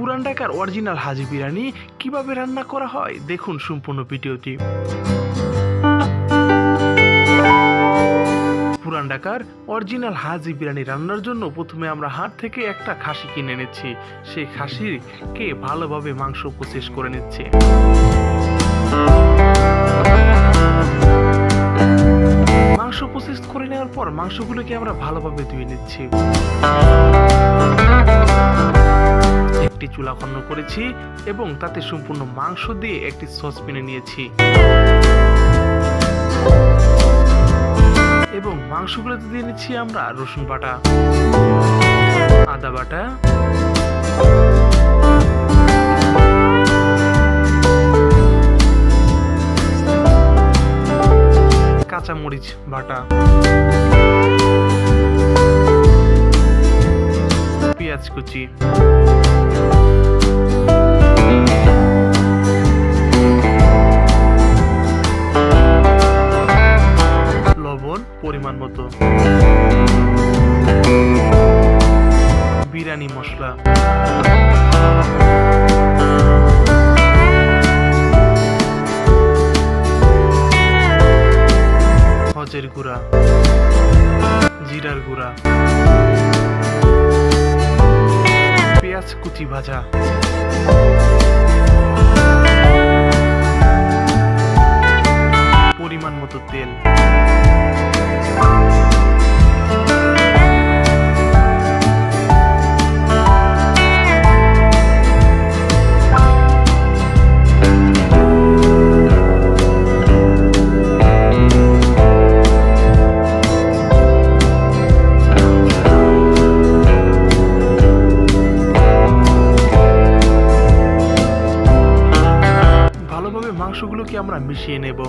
পুরান ঢাকার অরিজিনাল হাজি বিরিয়ানি কিভাবে রান্না করা হয় দেখুন সম্পূর্ণ ভিডিওটি। পুরান ঢাকার অরিজিনাল হাজি বিরিয়ানি রান্নার জন্য প্রথমে আমরা হাট থেকে একটা খাসি কিনে নিচ্ছি। সেই খাসিকে ভালোভাবে মাংস প্রসেস করে নিচ্ছে। মাংস প্রসেস করে নেওয়ার পর মাংসগুলোকে আমরা ভালোভাবে ধুয়ে নিচ্ছি। একটি চুলা খন্ন করেছি এবং তাতে সম্পূর্ণ মাংস দিয়ে একটি সসপ্যানে নিয়েছি এবং মাংসগুলোতে দিয়ে নিচ্ছি আমরা রসুন বাটা, আদা বাটা, কাঁচামরিচ বাটা, পেঁয়াজ কুচি, লবণ পরিমাণ মতো, বিরিয়ানি মশলা, হলুদের গুঁড়া, জিরার গুঁড়া, পেঁয়াজ কুচি ভাজা, পরিমাণ মতো তেল, মাংসগুলোকে আমরা মিশিয়ে নেব।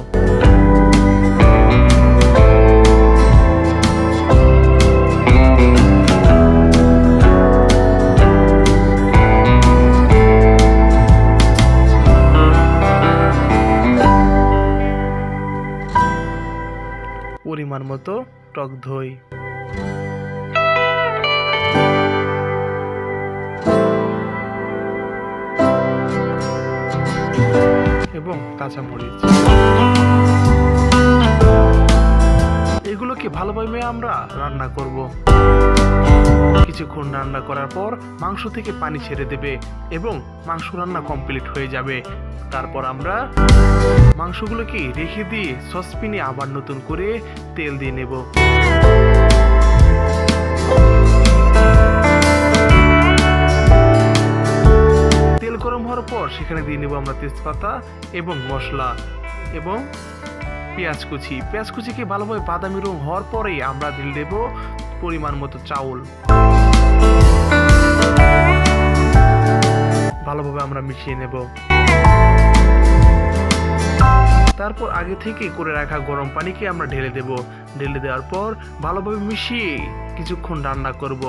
পরিমাণ মতো টক দই, এবং কাঁচামরিচ, এগুলোকে ভালোভাবে আমরা রান্না করব। কিছুক্ষণ রান্না করার পর মাংস থেকে পানি ছেড়ে দেবে এবং মাংস রান্না কমপ্লিট হয়ে যাবে। তারপর আমরা মাংসগুলোকে রেখে দিয়ে সসপ্যানে আবার নতুন করে তেল দিয়ে নেব। তেল গরম হওয়ার পর সেখানে দিয়ে নেব আমরা তেজপাতা এবং মশলা এবং পেঁয়াজ কুচি। পেঁয়াজ কুচিকে ভালোভাবে বাদামি রং হওয়ার পরেই আমরা দিয়ে দেব পরিমাণ মতো চাউল। ভালোভাবে আমরা মিশিয়ে নেব। তারপর আগে থেকে করে রাখা গরম পানিকে আমরা ঢেলে দেব। ঢেলে দেওয়ার পর ভালোভাবে মিশিয়ে কিছুক্ষণ রান্না করব।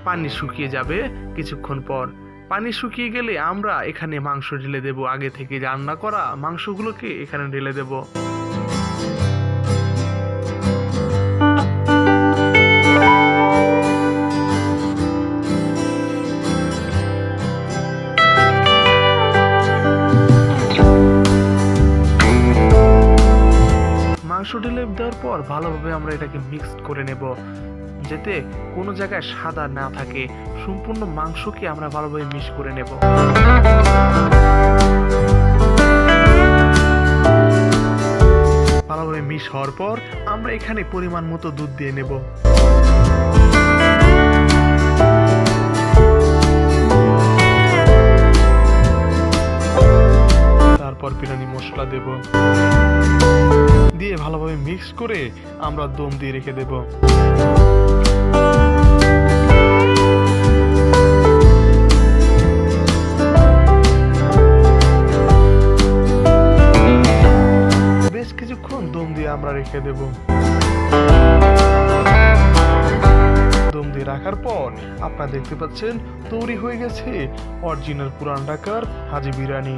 পানি শুকিয়ে যাবে কিছুক্ষণ পর। পানি শুকিয়ে গেলে আমরা এখানে মাংস ঢেলে দেব। আগে থেকে রান্না করা মাংসগুলোকে এখানে ঢেলে দেব। মাংস ঢেলে দেওয়ার পর ভালোভাবে আমরা এটাকে মিক্সড করে নেব, যাতে কোনো জায়গায় সাদা না থাকে। সম্পূর্ণ মাংসকে আমরা ভালোভাবে মিক্স করে নেব। ভালোভাবে মিক্স হওয়ার পর আমরা এখানে পরিমাণ মতো দুধ দিয়ে নেব। তারপর বিরিয়ানি মশলা দেব, দিয়ে ভালোভাবে মিক্স করে আমরা দম দিয়ে রেখে দেব। বেশ কিছুক্ষণ দম দিয়ে আমরা রেখে দেব। দম দিয়ে রাখার পর আপনারা দেখতে পাচ্ছেন তৈরি হয়ে গেছে অরিজিনাল পুরান ঢাকার হাজি বিরিয়ানি।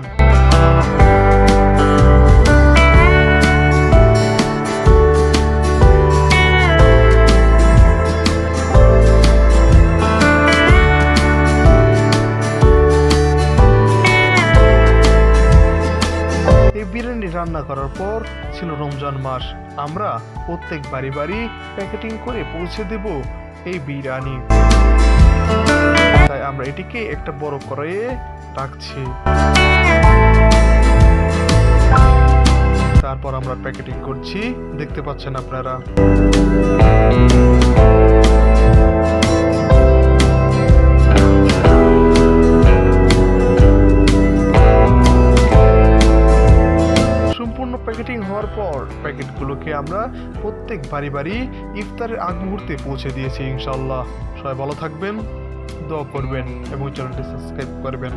করার পর ছিল রমজান মাস। আমরা প্রত্যেক বাড়ি বাড়ি প্যাকেটিং করে পৌঁছে দেব এই বিরিয়ানি। তাই আমরা এটিকে একটা বড় কড়াইয়ে রাখছি। তারপর আমরা প্যাকেটিং করছি, দেখতে পাচ্ছেন আপনারা। সম্পূর্ণ প্যাকেটিং হওয়ার পর প্যাকেটগুলোকে আমরা প্রত্যেক বাড়ি বাড়ি ইফতারের আগ মুহূর্তে পৌঁছে দিয়েছি ইনশাআল্লাহ। সবাই ভালো থাকবেন, দোয়া করবেন এবং চ্যানেলটি সাবস্ক্রাইব করবেন।